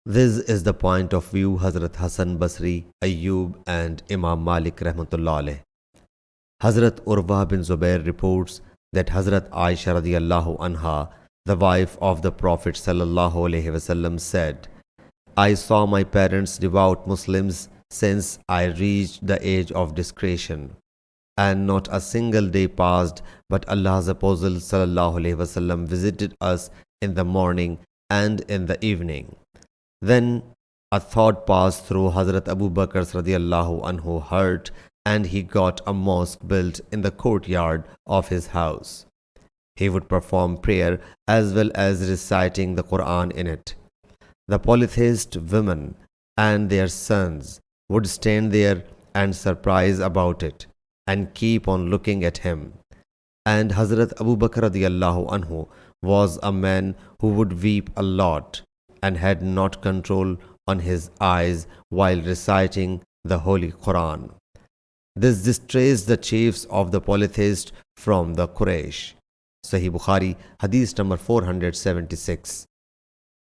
This is the point of view Hazrat Hassan Basri, Ayyub and Imam Malik rahmatullah alayh. Hazrat Urwa bin Zubair reports that Hazrat Aisha radiallahu anha, the wife of the Prophet sallallahu alaihi wasallam, said, I saw my parents devout Muslims since I reached the age of discretion, and not a single day passed but Allah's Apostle sallallahu alaihi wasallam visited us in the morning and in the evening. Then a thought passed through Hazrat Abu Bakr's radiallahu anhu heart, and he got a mosque built in the courtyard of his house. He would perform prayer as well as reciting the Quran in it. The polytheist women and their sons would stand there and surprise about it and keep on looking at him. And Hazrat Abu Bakr radiallahu anhu was a man who would weep a lot and had not control on his eyes while reciting the Holy Quran. This distressed the chiefs of the polytheists from the Quraysh. Sahih Bukhari, Hadith number 476.